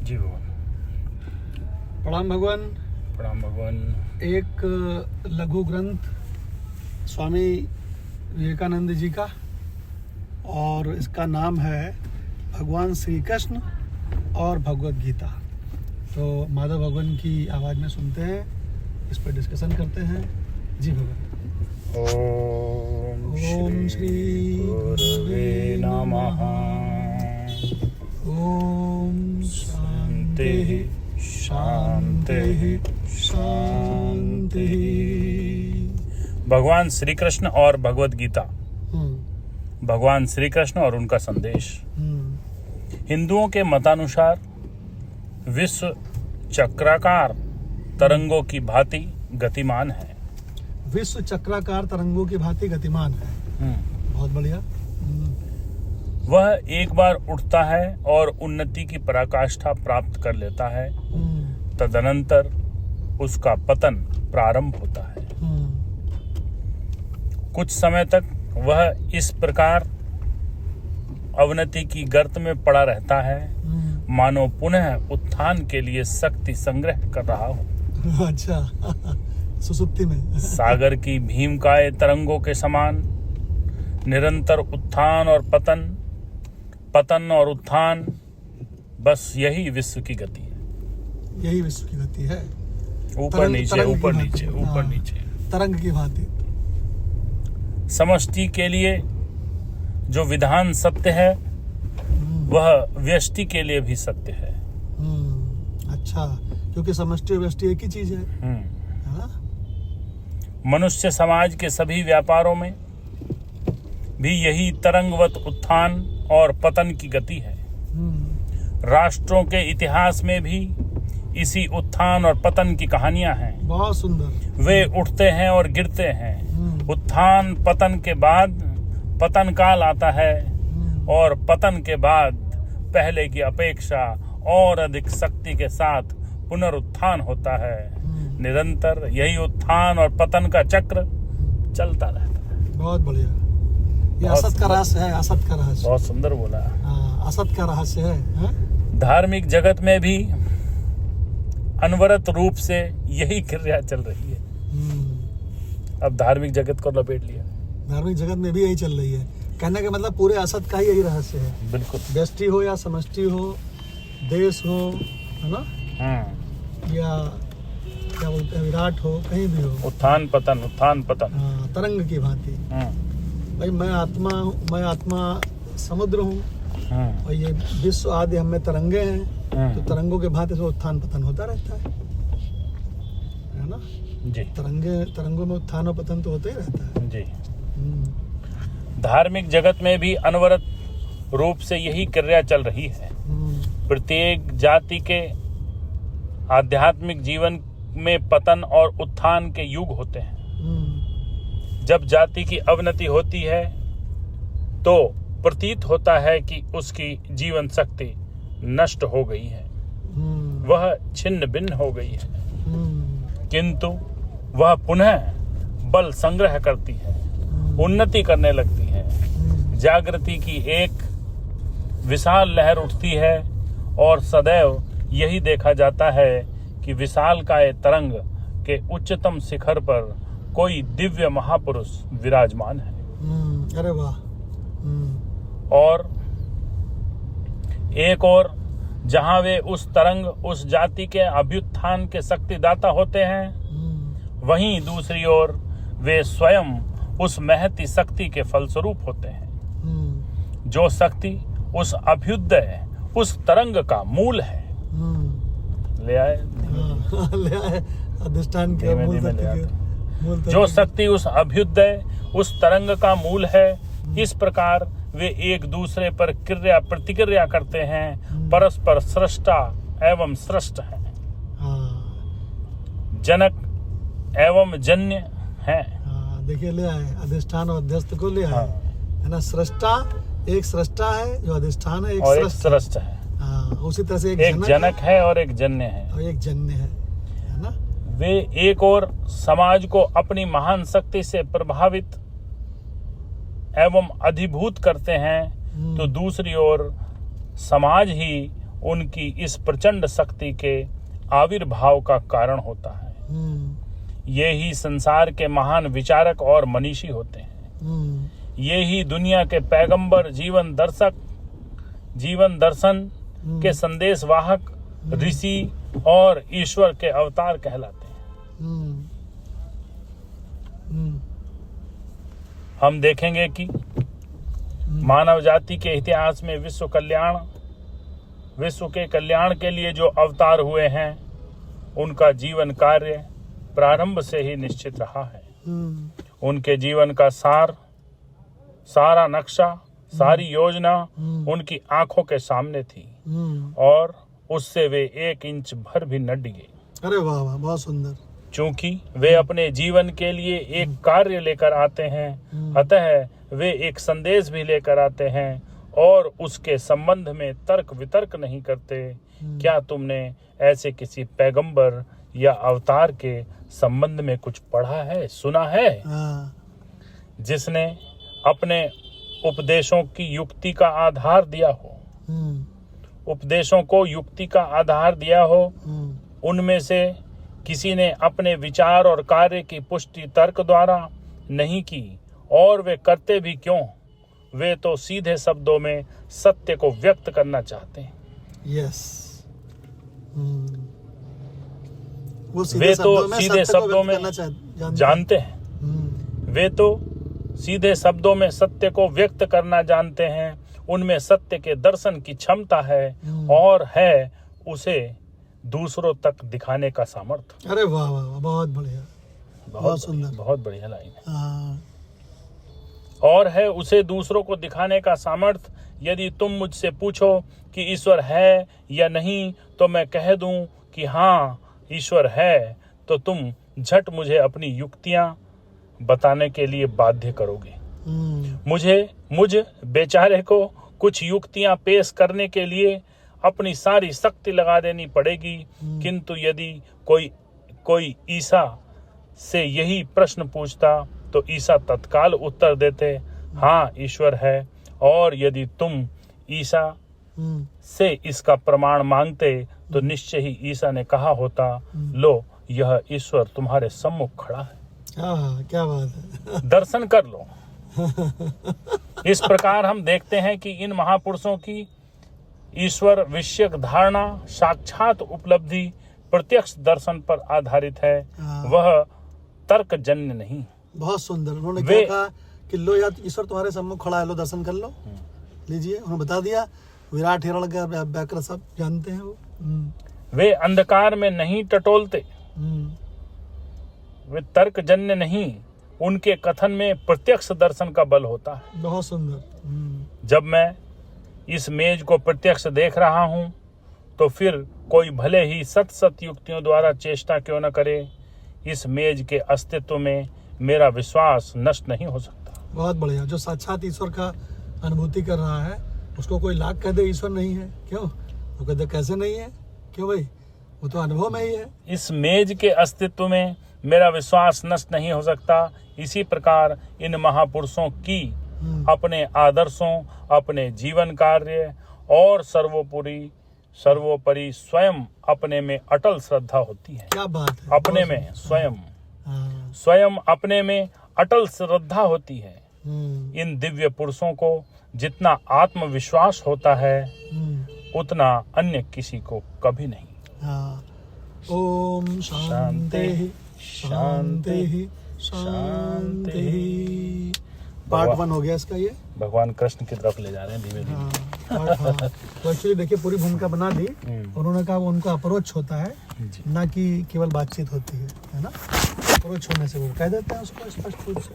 जी भगवान। प्रणाम भगवान। प्रणाम भगवान। एक लघु ग्रंथ स्वामी विवेकानंद जी का, और इसका नाम है भगवान श्री कृष्ण और भगवद गीता। तो माधव भगवान की आवाज़ में सुनते हैं, इस पर डिस्कशन करते हैं। जी भगवान। ओम श्री गुरुवे नमः। ओम शांति शांति शांति। भगवान श्री कृष्ण और भगवद गीता। भगवान श्री कृष्ण और उनका संदेश। हिंदुओं के मतानुसार विश्व चक्राकार तरंगों की भांति गतिमान है। विश्व चक्राकार तरंगों की भांति गतिमान है। बहुत बढ़िया। वह एक बार उठता है और उन्नति की पराकाष्ठा प्राप्त कर लेता है, तदनंतर उसका पतन प्रारंभ होता है। कुछ समय तक वह इस प्रकार अवनति की गर्त में पड़ा रहता है, मानो पुनः उत्थान के लिए शक्ति संग्रह कर रहा हो। अच्छा, सुसुप्ति में। सागर की भीमकाय तरंगों के समान निरंतर उत्थान और पतन, पतन और उत्थान, बस यही विश्व की गति है। यही विश्व की गति है। ऊपर नीचे, ऊपर नीचे, ऊपर नीचे, तरंग की भांति। समष्टि के लिए जो विधान सत्य है, वह व्यष्टि के लिए भी सत्य है। अच्छा, क्योंकि समष्टि और व्यष्टि एक ही चीज है ना? मनुष्य समाज के सभी व्यापारों में भी यही तरंगवत उत्थान और पतन की गति है। राष्ट्रों के इतिहास में भी इसी उत्थान और पतन की कहानियां हैं। बहुत सुंदर। वे उठते हैं और गिरते हैं। उत्थान पतन के बाद पतन काल आता है, और पतन के बाद पहले की अपेक्षा और अधिक शक्ति के साथ पुनरुत्थान होता है। निरंतर यही उत्थान और पतन का चक्र चलता रहता है। बहुत बढ़िया। ये असत का रहस्य है। असत का रहस्य। बहुत सुंदर बोला। असत का रहस्य है। धार्मिक जगत में भी अनवरत रूप से यही क्रिया चल रही है। अब धार्मिक जगत को लपेट लिया। धार्मिक जगत में भी यही चल रही है। कहने का मतलब पूरे असत का ही यही रहस्य है। बिल्कुल। व्यष्टि हो या समष्टि हो, देश हो, है ना, या क्या बोलते हैं, विराट हो, कहीं भी हो, उत्थान पतन, उत्थान पतन। तरंग की भांति। भाई मैं आत्मा समुद्र हूँ, और ये विश्व आदि हमें तरंगे हैं। तो तरंगों के भांति से उत्थान पतन होता रहता है ना जी। तरंगों में उत्थान और पतन तो होता ही रहता है जी। धार्मिक जगत में भी अनवरत रूप से यही क्रिया चल रही है। प्रत्येक जाति के आध्यात्मिक जीवन में पतन और उत्थान के युग होते हैं। जब जाति की अवनति होती है तो प्रतीत होता है कि उसकी जीवन शक्ति नष्ट हो गई है, वह छिन्न भिन्न हो गई है, किंतु वह पुनः बल संग्रह करती है, उन्नति करने लगती है। जागृति की एक विशाल लहर उठती है, और सदैव यही देखा जाता है कि विशालकाय तरंग के उच्चतम शिखर पर कोई दिव्य महापुरुष विराजमान है। अरे वाह। और एक और जहां वे उस तरंग, उस जाति के अभ्युत्थान के शक्तिदाता होते हैं, वहीं दूसरी ओर वे स्वयं उस महती शक्ति के फलस्वरूप होते हैं। जो शक्ति उस अभ्युदय, उस तरंग का मूल है। ले आए ले आए अधिष्ठान के मूल तत्व। जो शक्ति उस अभ्युदय, उस तरंग का मूल है, इस प्रकार वे एक दूसरे पर क्रिया प्रतिक्रिया करते हैं, परस्पर सृष्टा एवं सृष्ट हैं, जनक एवं जन्य हैं। देखिए, ले आए अधिष्ठान और अध्यस्त को ले आए, है ना। सृष्टा एक सृष्टा है जो अधिष्ठान है, एक सृष्ट है। उसी तरह से एक जनक है और एक जन्य है, और एक जन्य है ना। वे एक और समाज को अपनी महान शक्ति से प्रभावित एवं अधिभूत करते हैं, तो दूसरी ओर समाज ही उनकी इस प्रचंड शक्ति के आविर्भाव का कारण होता है। ये ही संसार के महान विचारक और मनीषी होते हैं। ये ही दुनिया के पैगंबर, जीवन दर्शन के संदेश वाहक, ऋषि और ईश्वर के अवतार कहलाते हैं। हम देखेंगे कि मानव जाति के इतिहास में विश्व के कल्याण के लिए जो अवतार हुए हैं, उनका जीवन कार्य प्रारंभ से ही निश्चित रहा है। उनके जीवन का सारा नक्शा, सारी योजना उनकी आंखों के सामने थी और उससे वे 1 इंच भर भी न डिगे। अरे वाह वाह, बहुत सुंदर। क्योंकि वे अपने जीवन के लिए एक कार्य लेकर आते हैं, अतः वे एक संदेश भी लेकर आते हैं और उसके संबंध में तर्क वितर्क नहीं करते। क्या तुमने ऐसे किसी पैगंबर या अवतार के संबंध में कुछ पढ़ा है, सुना है, जिसने अपने उपदेशों की युक्ति का आधार दिया हो, उपदेशों को युक्ति का आधार दिया हो? उनमें से किसी ने अपने विचार और कार्य की पुष्टि तर्क द्वारा नहीं की, और वे करते भी क्यों? वे तो सीधे शब्दों में सत्य को व्यक्त करना चाहते हैं। यस। वे तो सीधे शब्दों में जानते हैं। वे तो सीधे शब्दों में सत्य को व्यक्त करना जानते हैं। उनमें सत्य के दर्शन की क्षमता है और है उसे दूसरों तक दिखाने का सामर्थ्य। अरे वाह वाह, बहुत बढ़िया, बहुत सुंदर, बहुत बढ़िया लाइन है। और है उसे दूसरों को दिखाने का सामर्थ्य। यदि तुम मुझसे पूछो कि ईश्वर है या नहीं, तो मैं कह दूं कि हाँ ईश्वर है, तो तुम झट मुझे अपनी युक्तियां बताने के लिए बाध्य करोगे। मुझ बेचारे को कुछ युक्तियां पेश करने के लिए अपनी सारी शक्ति लगा देनी पड़ेगी। किंतु यदि कोई ईसा से यही प्रश्न पूछता तो ईसा तत्काल उत्तर देते, हाँ ईश्वर है। और यदि तुम ईसा से इसका प्रमाण मांगते तो निश्चय ही ईसा ने कहा होता, लो यह ईश्वर तुम्हारे सम्मुख खड़ा है। क्या बात है। दर्शन कर लो। इस प्रकार हम देखते हैं कि इन महापुरुषों की ईश्वर विषयक धारणा साक्षात उपलब्धि प्रत्यक्ष दर्शन पर आधारित है, वह तर्कजन्य नहीं। बहुत सुंदर। उन्होंने क्या कहा कि लो यार ईश्वर तुम्हारे सम्मुख खड़ा है, लो दर्शन कर लो। लीजिए, उन्होंने बता दिया। विराट हिरण का व्याकरण सब जानते हैं वो। वे अंधकार में नहीं टटोलते, वे तर्कजन्य नहीं। उनके कथन में प्रत्यक्ष दर्शन का बल होता है। बहुत सुंदर। जब मैं इस मेज को प्रत्यक्ष देख रहा हूं, तो फिर कोई भले ही सत युक्तियों द्वारा चेष्टा क्यों न करे, इस मेज के अस्तित्व में मेरा विश्वास नष्ट नहीं हो सकता। बहुत बढ़िया। जो साक्षात ईश्वर का अनुभूति कर रहा है, उसको कोई लाख कह दे ईश्वर नहीं है, क्यों? वो कहते कैसे नहीं है, क्यों भाई, वो तो अनुभव में ही है। इस मेज के अस्तित्व में मेरा विश्वास नष्ट नहीं हो सकता। इसी प्रकार इन महापुरुषों की अपने आदर्शों, अपने जीवन कार्य और सर्वोपरि स्वयं अपने में अटल श्रद्धा होती है। क्या बात है। अपने में स्वयं अपने में अटल श्रद्धा होती है। इन दिव्य पुरुषों को जितना आत्मविश्वास होता है, उतना अन्य किसी को कभी नहीं। ओम शांति शांति शांति। पार्ट 1 हो गया इसका। ये भगवान कृष्ण की तरफ ले जा रहे हैं धीमे धीमे। तो एक्चुअली देखिए, पूरी भूमिका बना दी। उन्होंने कहा वो उनका अप्रोच होता है, ना कि केवल बातचीत होती है ना। अप्रोच होने से वो कह देते हैं उसको स्पष्ट रूप से।